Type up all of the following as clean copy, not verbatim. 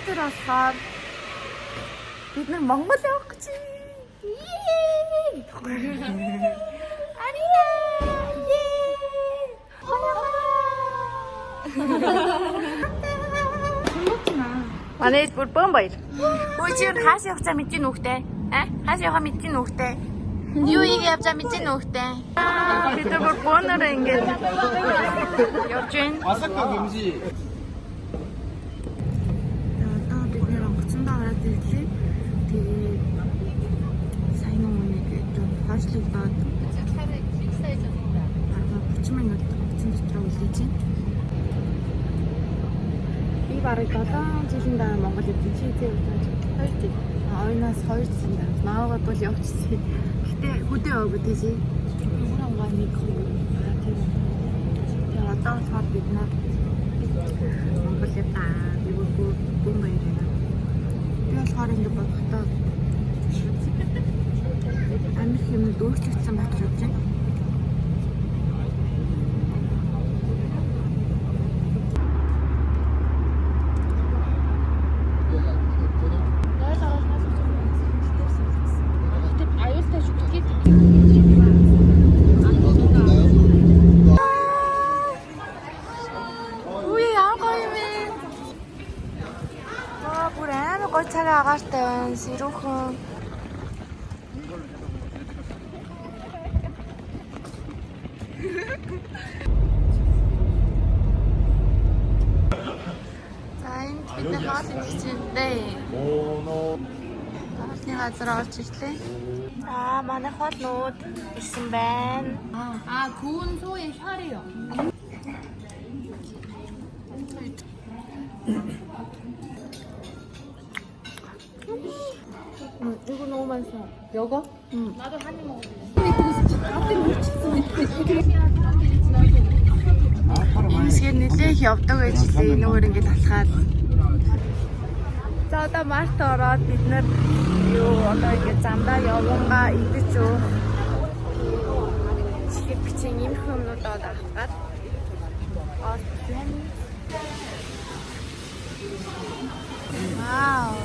өнөөдөр болохоор бид нар Монгол явах гэж Манай бүр бом баяр. Өө чи хаас явах цаа мэдэн нүхтэй? Хаас явах мэдэн нүхтэй? Юу ийг явж байгаа мэдэн нүхтэй? Бид нар бүр боноор ингэж явж байна. 아삭과 김치. Одоо бид нэр онгоцондоо ороод ирлээ. Тэгээд сайн нэг юм хойшлогдоод бараг 30 минут онгоцон дотор үлдээж байна. Би бараг 7 жилийн дараа Монгол явсан чи зээ удаа 2 жил. Ойноос 2 жилийн дараа наавад бол явчихсан. Гэтэ хөдөө яваагүй тийж. Уран нэг одоо болохоор бид нар Монгол яваа. Би бүр бом баяр байна. Би болохоор ингэ бодохдоо амир юм өөрчлөгдсөн байх гэж бодож байна. 차가 아가씨는 시루훈 자, энэ бид хаад идчихэндээ. Хаалтны газар орж ирлээ. За, манай хоолнууд ирсэн байна. 구운 소의 혈이요. 이거 너무 맛있어. 여거? 응. 나도 한 입 먹을래. Имсгээр нэлээх явдаг гэж хэлээ. Нүгээр ингээд талхаад. За одоо март ороод бид нар юу одоо ингээд замдаа явангаа идэж өө. Чихэр бичэн иймэрхүү юмнуудад авахгаад орж байна. 와우.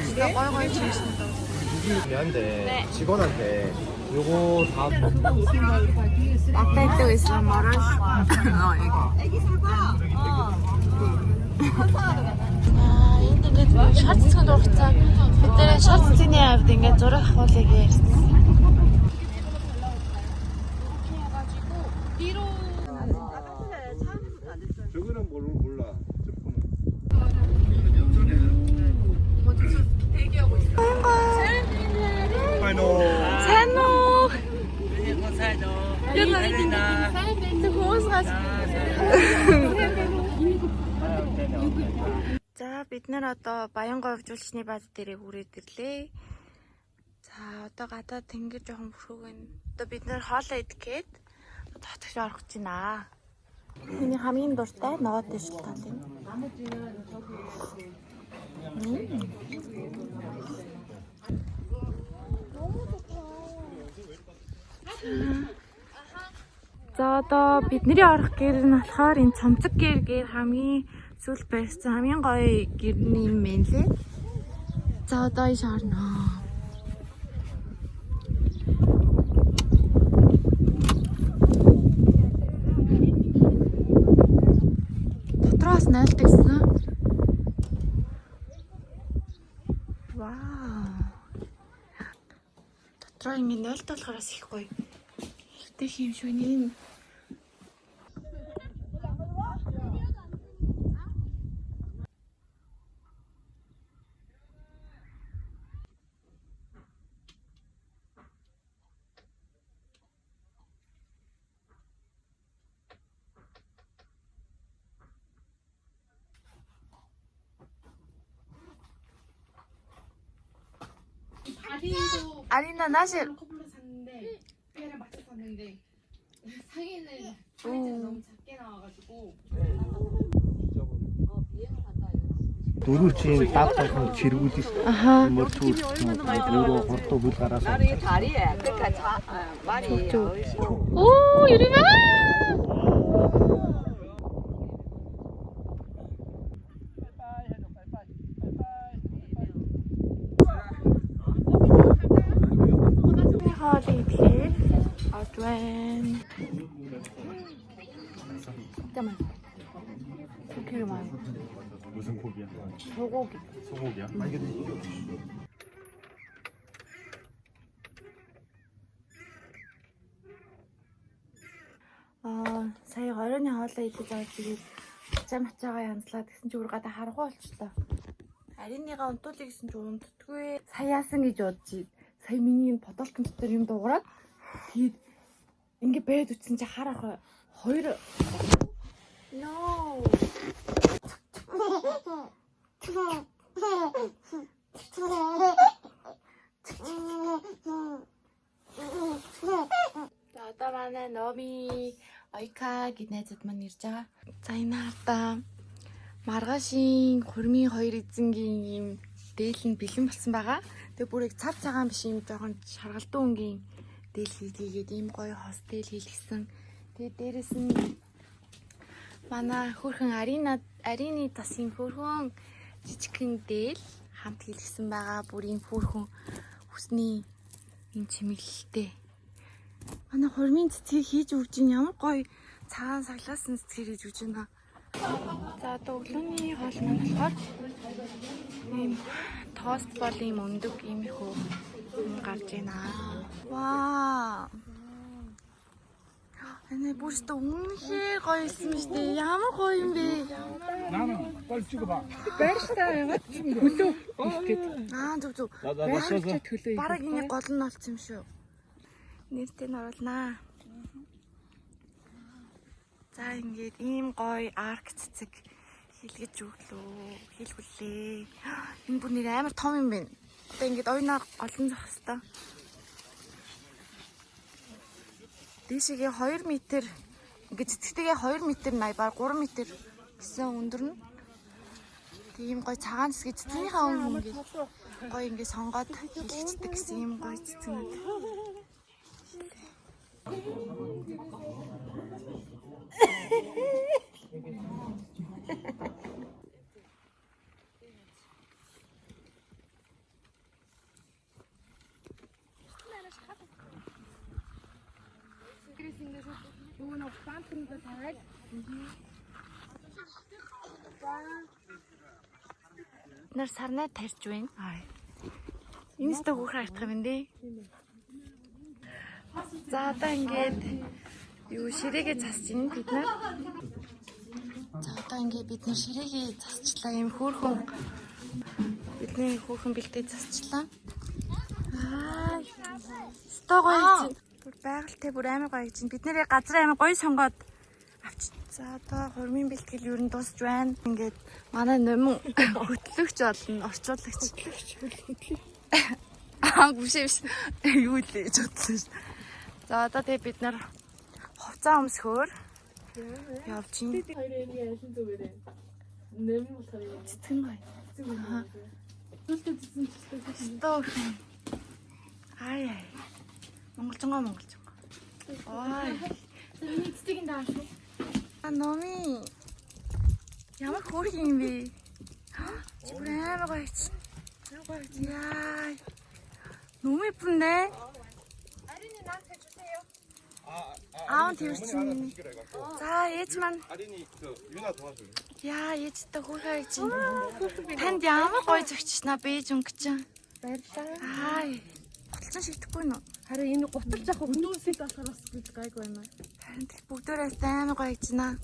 진짜 꼴꼴 재밌습니다. 미안한데 직원한테 요거 다 아까 했다고 있어 말할 애기 사과 ингээд шатцсан дурцаа бид нэр шатцны авд ингээд зураг авахыг ярьсан. 저거는 몰라. 대기하고 있어. 산호. За бид нар одоо Баянгой хөгжүүлчний бааз дээрээ хүрээд ирлээ. За одоо гадаа тэнгэр жоохон бүрхүүгэн. Одоо бид нар хоолоо идэх гээд хотогш орох гэж байна. Миний хамгийн дуртай ногоон дэвшилтан тийм. За одоо бидний орох гэр нь болохоор энэ цомцог гэр гээр хамгийн сүүл барьсан хамгийн гоё гэрний юм байна лээ. За одоо ийш орно. Дотроос найлтагсан. Вау. Дотроо ингэ найлтал болохоор их гоё. Ихтэй юм шүү нэ. 아리나 나실 커플로 샀는데 배를 맞춰 샀는데 상의는 사이즈가 너무 작게 나와가지고 누르치 딱딱 지르고 있어. 아하. 머투 누르 horto 물 갈아서. 다리에 그러니까 말이 오 유리마. байна. 잠깐만. 고기를 많이. 무슨 고기야? 소고기. 소고기야? Сая оройн хоолоо идэж байгаа тэгээд чам хачаагаа янзлаад гэсэн чи өөрөө гадаа харахгүй болчихлоо. Ариныгаа унтуулъя гэсэн чи унтдаггүй. Сая яасан гэж бодож ий. Сая миний энэ бодолтон дотор юм дуугараад тэгээд ингээ бэд үтсэн чи харах хоёр No. За одоо манай Номи Ойка гэд найзууд маань ирж байгаа. За энэ хартаа маргаашийн хурмын хоёр эзэнгийн ийм дээл нь бэлэн болсон байгаа. Тэгээ бүрийг цав цагаан биш юм жоохон шаргалдуу өнгийн дээл хийгээд ийм гоё хос дээл хийлгсэн. Тэгээ дээрэс нь манай хөрхөн Арины тасын хөрхөн жижигхэн дээл хамт хийлгсэн байгаа. Бүрийн хөрхөн хүсний юм чимэглэлтэй. Манай хурмын цэцгийг хийж өгч ин ямар гоё цагаан саглаасан цэцгийг хийж өгч байна. За одоо өглөөний хоол маань болохоор ийм тост бол ийм өндөг ийм их юм гарч байна. Вау. Энэ бүрстэ үнэхээр гоё юм шүү дээ. Ямар гоё юм бэ? 나는 빨리 찍어봐. Байрштай ягаад төлөө хийгээд Зүг. байрштай төлөө Бараг энэ гол нь болсон юм шүү. Нэртэй нь оруулнаа. За ингээд ийм гоё арк цэцэг хийлгэж хийлгүүлээ. Энэ бүр нэр амар том юм байна. Одоо ингээд ойноо олон зах хэвээр. Дээшээгээ 2 м ингээд цэцэгтэйгээ 2 м 80 баг 3 м гэсэн өндөр нь. Тийм гоё цагаан цэцэг цэцгийнхаа өнгө ингээд гоё ингээд сонгоод хийлгэждэг гэсэн юм гоё цэцгнүүд. Нар сарнаа тарьж байна. Энэ сте хөөх хайртах юм дээ. За одоо ингээд юу ширээгээ засч ин бид нар. За одоо ингээд бид нар ширээгээ засчлаа. Ийм хөөрхөн бидний хөөрхөн бэлдээ засчлаа. Сто гоё. Бүр байгальтай бүр амар гоё гэж. Бид нэрээ газар амар гоё сонгоод авч. За одоо хурмын бэлтгэл юу н дуусч байна. Ингээд манай нөмөн хөтлөгч болно, орчуулагч. Бүшээвш юу л гэж бодлоо ш. За одоо тэгээ бид нар хувцас өмсгөөр явж чинь. Цэцгэн гоё. Стоо. Ай. Монголчонгоо. Ой. миний цэцгийн даа шүү. Номи. Ямар хөөрхөн юм бэ? Чи бүр амар гоё чи. Яа. Номи бүнэ. 아린이 나한테 주세요. тийм. За ээж маань. 아린이 유나 도와줘요. Яа ээжтэй хөөрхөн гэж. Танд ямар гоё зөгчснаа бэж өнгөч. баярлаа. Ай. Голцон шигдэхгүй нөө. Харин энэ гуталж авах хүмүүсийг болохоор бас гэж гайг байна. Харин тэг бүгдээрээ амар гоё гэж байна.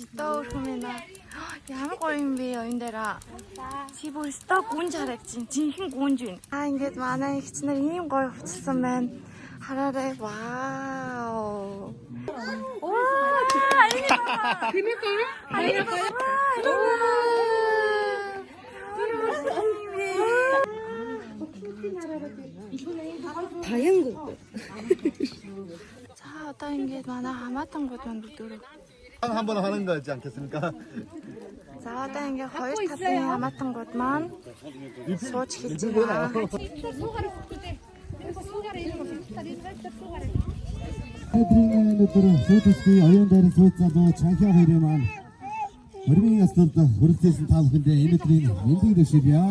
Стоор хүмүүнэ. Ямар гоё юм бэ оюун дээр. Чи бүр стоо гүнж харагдчих. Жинхэнэ гүнж байна. Ингээд манай ихч нар ийм гоё хувцсан байна. Хараарай. Вау. Таянг. 자, одоо ингээд манай хамаатангууд маань бүгдөө. 한번 하는 거지 않겠습니까? За, одоо ингээд хоёр талын хамаатангууд маань сууж эхэлж байна. Өдрийн өдөр сүйтгэл оюун дээр суудсан боо чанхи хоёрын маань хурмын яслалд хүрэлцээсэн та бүхэндээ энэ өдрийн мэндийг дэвшүүлье.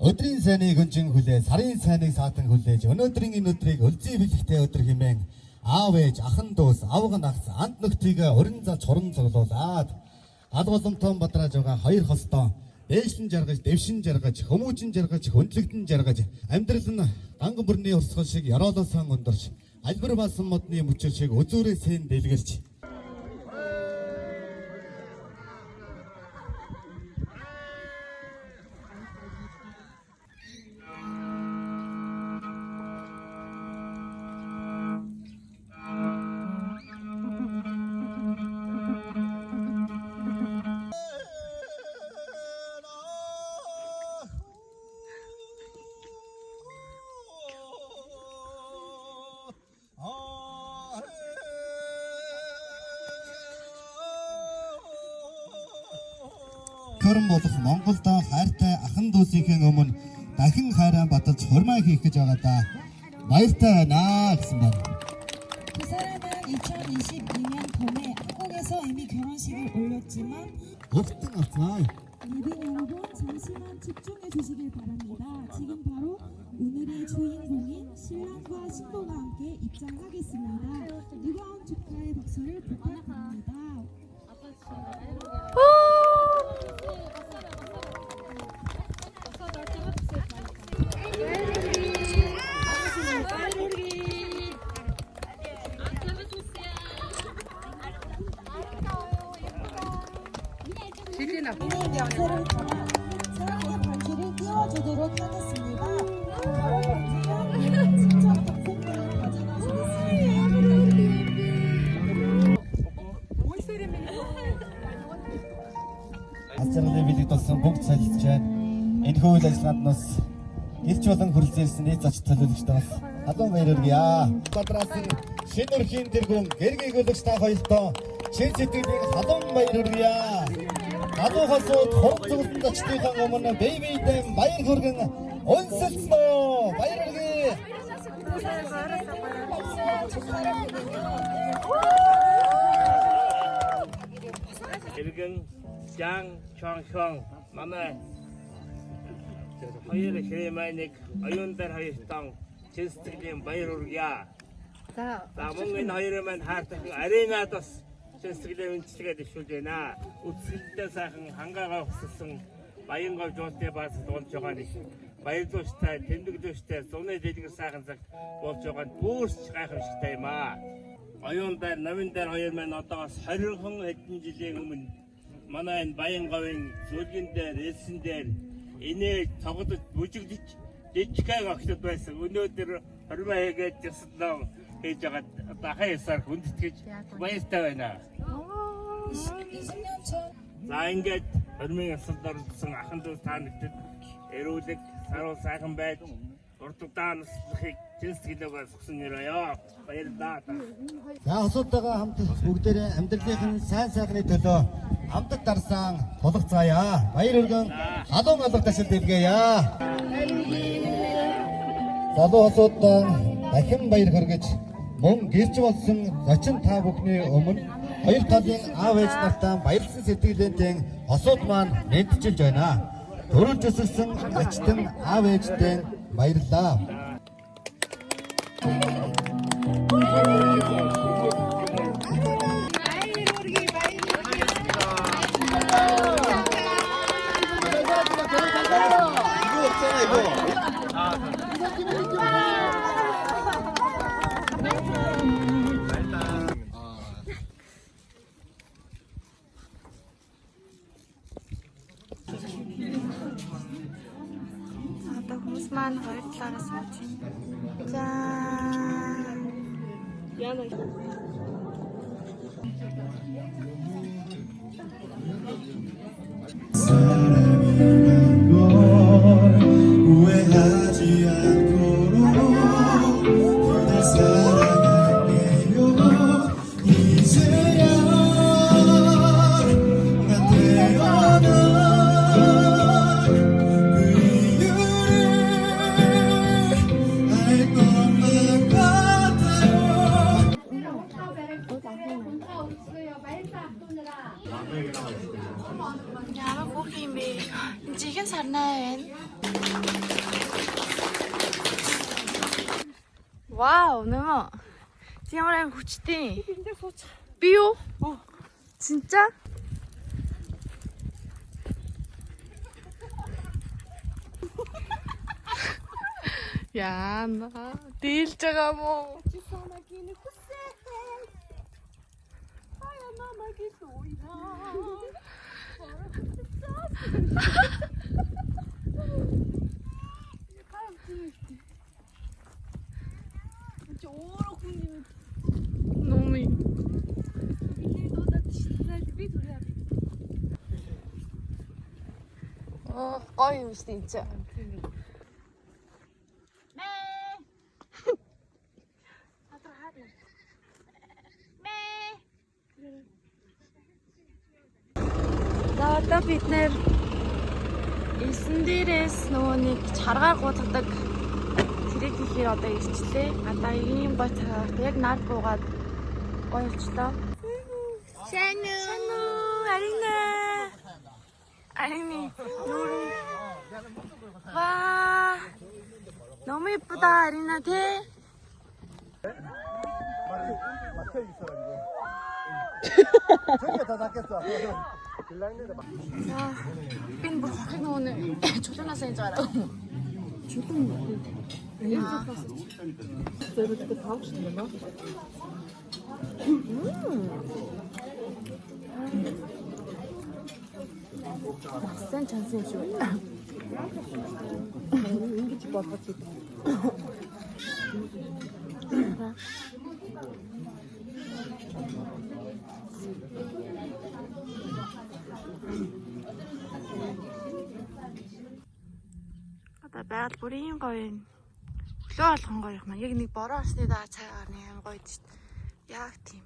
Өдрийн сайныг өнжин хүлээ, сарын сайныг саатан хүлээж, өнөөдрийн энэ өдрийг өлзий бэлэгтэй өдөр хэмээн аав ээж, ахан дүүс, авга нагц, анд нөхцийгээ урин залж хорон цуглуулад алгуулмтон бадрааж байгаа хоёр хостоо ээшлэн жаргаж, дэвшин жаргаж, хүмүүжин жаргаж, хөндлөгдөн жаргаж, амьдрал нь ганган бүрний урсгал шиг яроолоосон өндөрч, альбар баасан модны мөчөр шиг үзүүрээ сэн дэлгэрч Хорон болох Монголдо хайртай ахан дүүсийнхээ өмнө дахин хайраа баталж хурмаа хийх гэж байгаа да. Баяртай байна гэсэн байна. 두 사람은 2022년 봄에 한국에서 이미 결혼식을 올렸지만 Өгтөн авцгаа. 예빈 여러분 잠시만 집중해 주시길 바랍니다. 지금 바로 오늘의 주인공인 신랑과 신부가 함께 입장하겠습니다. 뜨거운 축하의 박수를 부탁드립니다. 우리는 명세를 담아 사랑의 반지를 띄워주도록 하겠습니다. 바로 반지는 친척 동생들을 가져다 주겠습니다. Ацааны билег болсон бүгд салж байна. Энэ хууль ажиллагаанд нас ирж болон хүрэлцээрсэн нийт зоч төлөөлөгчдөөс халуун баяр хүргье. Бадраасан шинэ өрхийн тэргүүн гэргийг өлөгч та хоёртоо чин сэтгэлийн халуун баяр хүргье. Халуун хосууд хурд зүгтэн зочдынхаа өмнө бэйбийдэн баяр хүргэн өнсөлцнөө баяр хүргье. 일경 장 총형 마마 허이를 해마이닉 어윤달 허이스당 제스트리는 바이로르야 자 뭔가 허이를만 하트 아레나도스 제스트리는 치가 되실때나 우츠때사한 한가가 없었음 마인걸 좋때 봐서 돈 줘가니 마일도 시타 덴득도 시타 손에 대지가 사간sak 못 줘간 부스 가끔 시타이마 어윤달 남인달 허이를만 어떠가 사르흥 했던 지쟁 음은 만화엔 바인가웬 조진대 레슨대 이내 적어도 무직지 제치카가 그것도 했어. 은요들을 얼마 얘기했었나 해자가 다 해서 군디티 바이스타이나 20년 전 나인게 얼마나 썼다는 아한도 다는데 에로직 사로 사간 배 ордугдаан жинсгэлээ сухсанераа баярлалаа. За хосуудтайгаа хамт бүгдээрээ амьдралын сайн сайхны төлөө хамтд дарсан тулгцгаая. Баяр хүргэн халуун алга ташил дэлгээе. Залуу хосуудаа дахин баяр хүргэж мөн гэрч болсон зочин та бүхний өмнө хоёр талын аав ээж нартай баярлсан сэтгэлээтэй хосууд маань мэдчилж байна. Төрөлж өсөрсөн зочдын аав ээжтэй баярлалаа. 이거 없잖아 이거. Одоо хүмүүс маань хоёр талаараа сууж байна. За. Яна. 후회하지 않도록 그댈 사랑할게요. 이제야 난 태어난 그 이유를 알 것만 같아요. Ямар бүх юм бэ? Энэ чихэн сарнаа байна. Вау, нэмэ. Ямар аим хүчтэй. Би юу? 진짜? Яна, дийлж байгаа мó? 너무 гоё юм шүү дээ энэ. За одоо бид нэр эсэн дээрээс нөгөө нэг чаргаар гутгадаг тэрэг хийхээр одоо ирчлээ. Одоо ийм гоё цагаат яг нар буугаад гоё болчлоо. Шану Арина. Арина. 와. 너무 예쁘다, 아리나 대. 막혀 있어가지고. 저기가 더 낫겠어. 자, 빈 뭐, 확 오늘 조선화서 인줄 알아. 센 찬스 쇼. 인기집 아파트. Одоо байгаль бүрийн гоё юм. Өглөө болгон гоё юм. Яг нэг бороо орсны даа цагаар нэг юм гоё дээ. Яг тийм.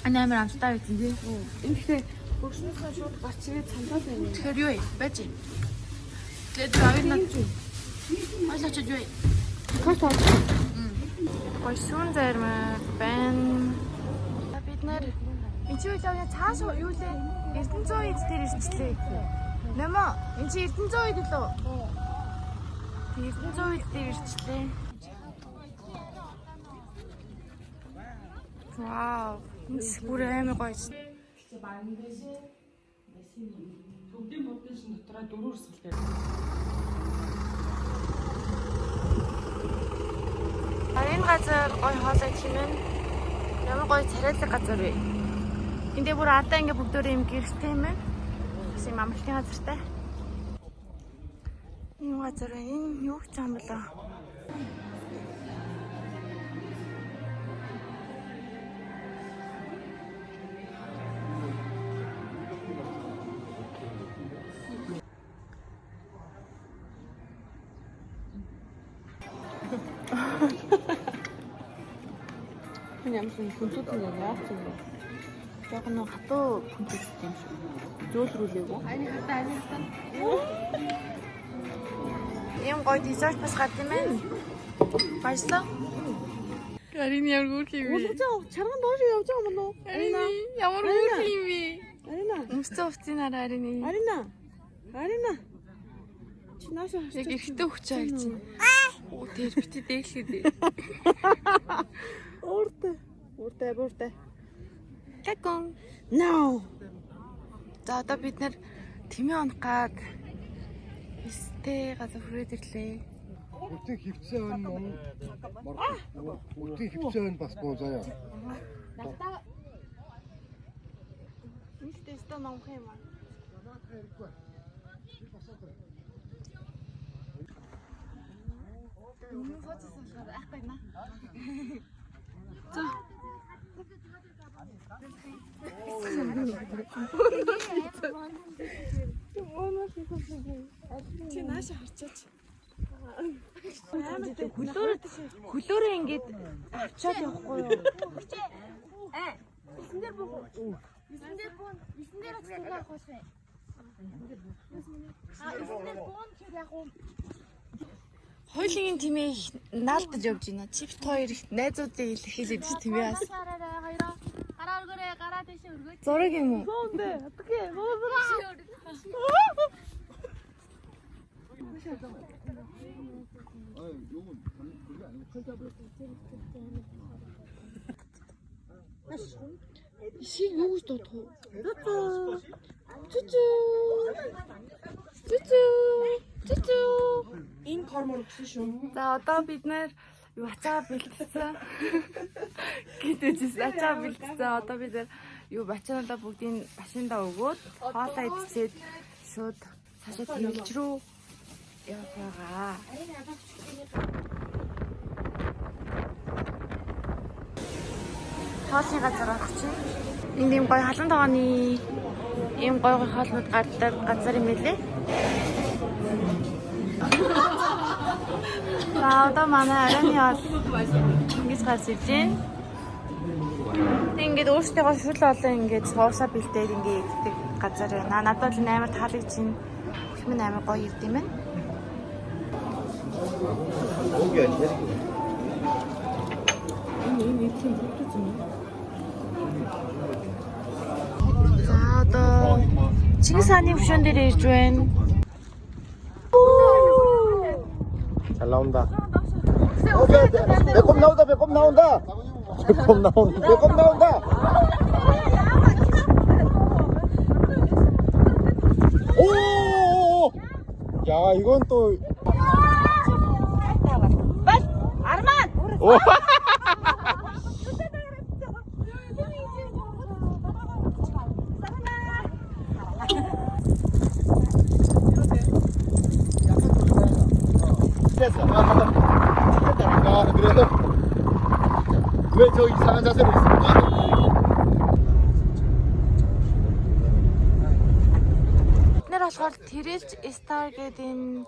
Ani амар амттай байсан тий. Ингээд бүгснээсээ шууд гарч ирээд цандаа байна. Тэгэхээр юу вэ? Байж. Тэгээд авир над чи. Ойлооч юу вэ? Карт авч. Гойсон зармаг байна. Бид нэр энэ чи үеийн цааш юу лээ? Эрдэнэцэн үед дээр ирчлээ. Нэмэ энэ чи Эрдэнэцэн үед лөө. Эрдэнэцэн үед дээр ирчлээ. Вау. Энэ бүр амар гоё. Энэ газар гоё хоолой хэмээн ямар гоё царайлаг газар вэ? Эндээ бүр ардаа ингээ бүгдөө юм гэрэлтэй юм байна. Бас юм амралтын газартай. Энэ газар энэ юу ч юм болоо. Ямар хүнцүүтэй юм яац юм бэ? Яг нэг хатуу хүнцэлтэй юм шиг. Зөөлрүүлээгүй. Ийм гоё десерт бас гад юм байна. Баярлалаа. Арин ямар гүрх юм бэ? Чарган доош явж байгаа юм уу? Арина ямар гүрх юм бэ? Арина. Мөстө уцсинараа Арина. Арина. Чи наашаа Яг ихтэй өгч байгаа чинь. Оо тэр бити дээглээ. Ууртай. Какон. No. За одоо бид нэр тэмээ онох гад эстэй газар хүрээд ирлээ. Өтөө хөвцөн юм. Өтөө хөвцөн бас боозаа. Энд тест номх юм аа. За. Чи нааша харчаач. Хөлөөрөө ингээд авчаад явахгүй юу? Хоёулын тимээ наалтаж явж байна. Чипт хоёр их найзуудыг хэлээд чи тимээ бас. Зураг юм уу? Ишиг юу гэж дуудах вэ? Энэ формор өгсөн шүү. За одоо бид нэр юу ачаа бэлтгэсэн. Гэтэж ачаа бэлтгэсэн. Одоо бид нэр юу бачаанаа бүгдийг машиндаа өгөөд хоолоо идчихэд шууд цаашаа тэмэлж рүү явах байгаа. Хоолны газар орох чинь. Энд ийм гоё халуун тооны ийм гоё хоолнууд гардаг газар юм билээ. За одоо манай арайны хоол ингэж гарч ирж байна. Ингээд өөртөө шүл олон ингээд суусаа бэлдээд ингээд иддэг газар байна. Надад л амар таалагдж байна. Хүмүүс амар гоё ирд юм байна. За одоо Чингис хааны хөшөөн дээр ирж байна. 잘 나온다. 오케이. 배꼽 나온다. 배꼽 나온다. 배꼽 나온다. 배꼽 나온다. 오! 야, 이건 또 아르만. 오! 야, 그래도 왜 저 이상한 자세로 있습니까? Нэр болохоор тэрэлж Star гэдэг энэ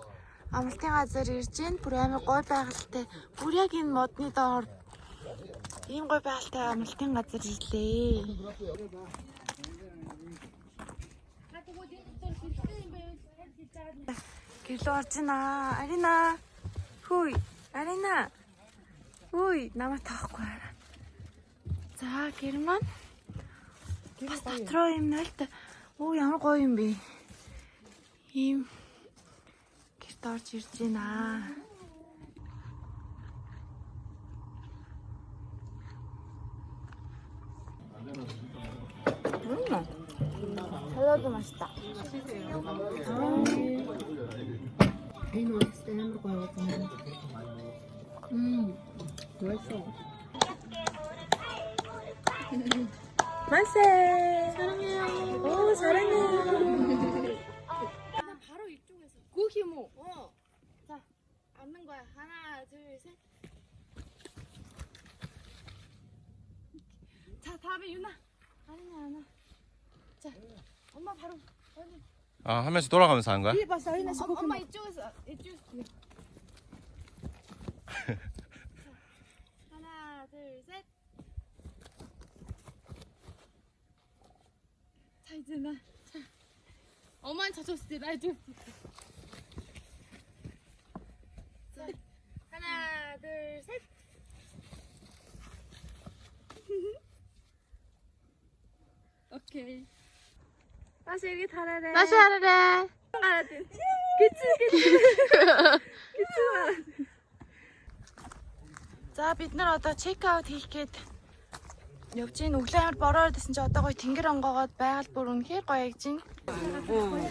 амралтын газар ирж байна. Бүр амар гоё байгальтай. Бүр яг энэ модны доор ийм гоё байгальтай амралтын газар ирлээ. Гэрлөө орж байна. Арина. Хүй, Арина. Хүй, намайг таахгүй. За, гэр маань. Бас дотроо юм нэлт. Оо, ямар гоё юм бэ. Ийм гэрт орж ирж байна. 샐러드 맛있다. 맛있어. 사랑해요. 오, 사랑해요. 바로 이쪽에서. 고기모. 자, 앉는 거야. 하나, 둘, 셋. 자, 다음에 유나. 아니야. 자, 엄마 바로. 아, 한 명씩 돌아가면서 하는 거야? 엄마 이쪽에서. 하나, 둘, 셋. 자, 이제 나. 자. 엄마는 저쪽 있지, 나 이쪽. 자, 하나, 둘, 셋. 오케이. 다시 여기 달아래. 다시 하래. 알았지? 그치. За бид нар одоо чек аут хийх гээд явж гин. Өглөө амар бороод байсан чи одоо гоё тэнгэр онгоогоод байгаль бүр үнэхээр гоё ягж гин.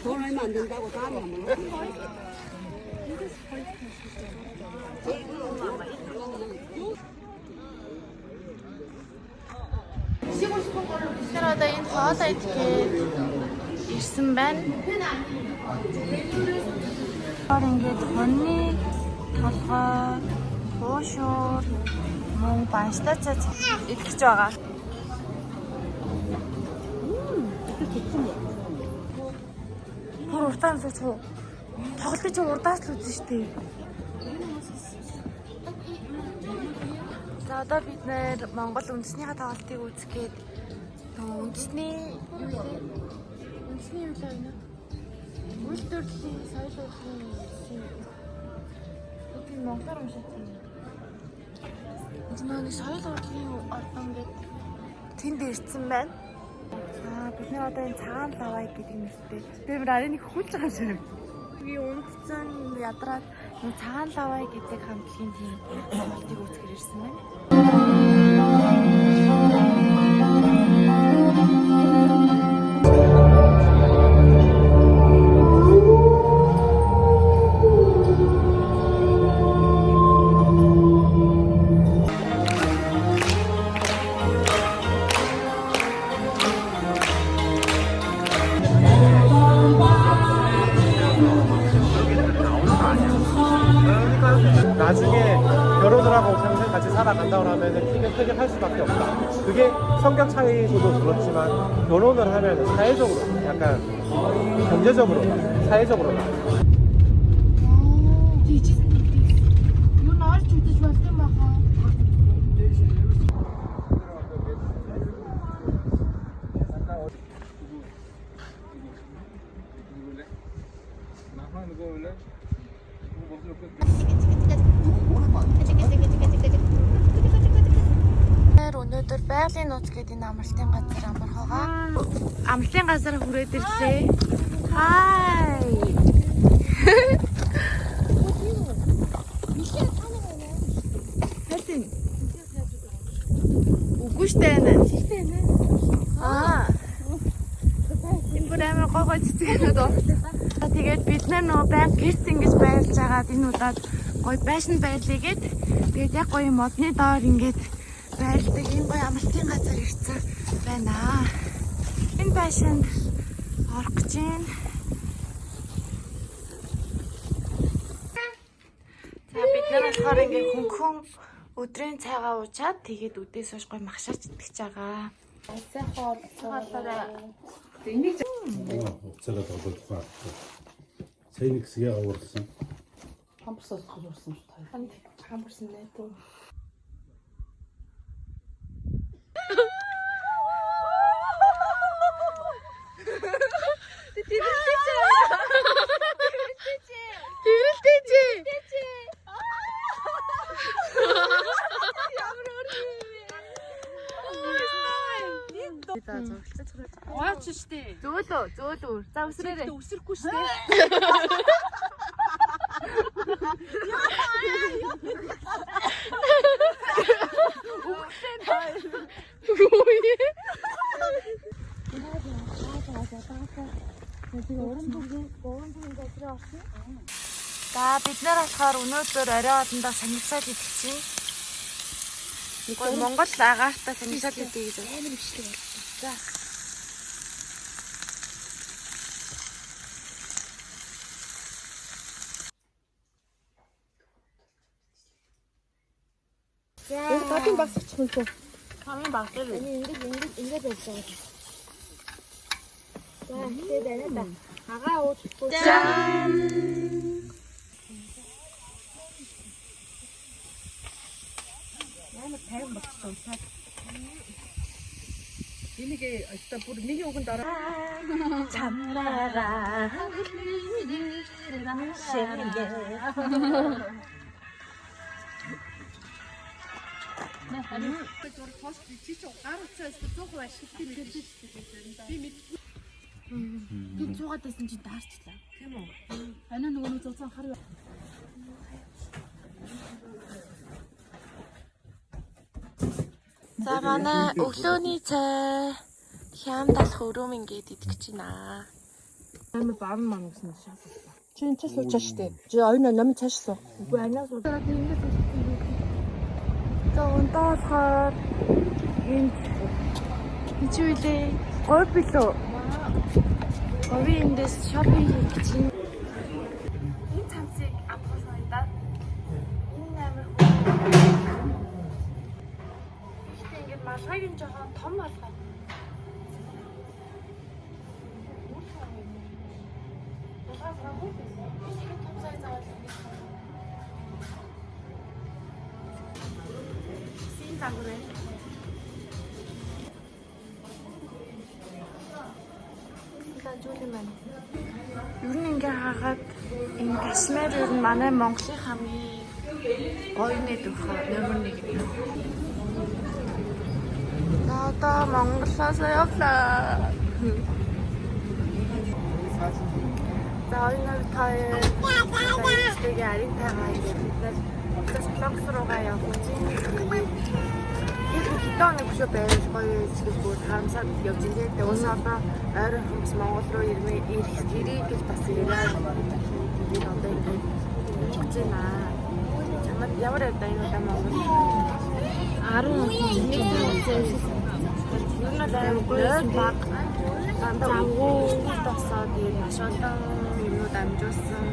돈 얼마 안 된다고 다음에 한번 Бид нар одоо энэ хоолоо идэхэд ирсэн байна. Ингээд хоньны толгой, буушуур, мөн банштацаа идэх гэж байгаа. Бүр уртаа зүгч тоглож урдаас л үзэн штэ. одоо бид нэр Монгол үндэсний тоглолтыг үзэх гээд үндэсний юу вэ? Үндэсний юу лээ нэ? Үйлдвэрлэлийн соёл урлагийн тийм монголоор уншаад байна. Нэг соёл урлагийн ордон гэдэг тэнд ирсэн байна. Бид нэр одоо энэ цагаан лавай гэдэг нэртэй. Тэр арай нэг хүлж байгаа юм шиг. Би унтсан ядраад цагаан лавай гэдэг хамтлагийн тийм тоглолтыг үзэхээр ирсэн байна. 나중에 결혼을 하고 평생 같이 살아간다고 하면 키는 크게 할 수밖에 없다. 그게 성격 차이도 그렇지만 결혼을 하면 사회적으로 약간 경제적으로 사회적으로 Өнөөдөр байгалийн нууц гэдэг энэ амралтын газар амархагаа. Амралтын газар хүрээд ирлээ. Хай. Хатин. Үгүй штэ нэ. Энэ бүр амар гогой цэцгэнүүд оо. Тэгээд бид нөгөө байнга гэрт ингэж байлж агаад энэ удаад гоё байшин байлгээд тэгээд яг гоё модны доор ингэж байлдаг энэ гоё амралтын газар ирсэн байна. Энэ байшинд орох гэж байна. За бид нар болохоор ингээ хөнгөн өдрийн цайгаа уучаад тэгээд үдээс хойш гоё магшаарч идэж байгаа. Уцаараа тоглох. Сайн нэг хэсгээ аварсан. Хамбарсаас хожуулсан шүү дээ. Хамбарсан нэ түү. Уаач штэ. Зөөлөө. За үсрээрээ. Өсөрөхгүй штэ. За бид нар болохоор өнөөдөр орой хоолндоо самгисаад идэх чинь. Монгол агаартай самгисаад идэх гэж байна. За. Багын багсч хөлтөө. Хамгийн багтай л. Ингэж байж байгаа. За, тэгээд байна да. Агаа уучихгүй. Зан. Ямар тайван болчихсон цаг. Энийг одоо бүр нэг уганд ороо. Чамраа. Би цуугаад байсан чи даарчлаа. Тийм үү? Анаа нөгөө нэг зузаан хар. За манай өглөөний цай хям талах өрөөм ингээд идэх гэж байна. Амар баан маань гэсэн шиг. Чи энэ цаас суучаа штэ. Чи ойно номын цааш суу. Үгүй анаа суу. За өнтөө болохоор энд хичээлээ гой билүү. Говийн эндээс шопинг хийх гэж байна. Энэ цамцыг авсан удаа энэ амар ингээд малгайг нь жоохон том малгай. загвар. Ер нь ингээ хаагаад энэ Кашмир ер нь манай Монголын хамгийн гоё нэг номер 1 юм. За одоо Монголоос явлаа. За ойноор таяа тэгээ арийн тайгаа ингээд бас флокс руугаа явах чинь хитон нэг шүү байж гоё зүйл бүр харамсаад явж байгаа. Тэгээ уусаа одоо ойрын хүмүүс Монгол руу ирэх гэж бас яриад тэгээд одоо ингээд явж байна. Чамд ямар явдаа энэ удаа Монгол 10 Юу нэг баг дандаа тосоо тэгээд маш олон юмуд амжуулсан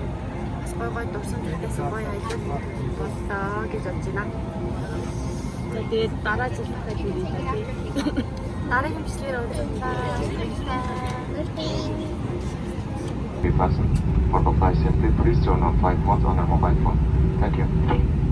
бас гой дурсан зүйлээс гоё аялал боллоо гэж бодож байна. Тэгээд дараа жилдээ ирээ та тий. Дараагийн бичлэгээр уулзлаа. For the flight simply please turn on flight mode on your mobile phone. Thank you.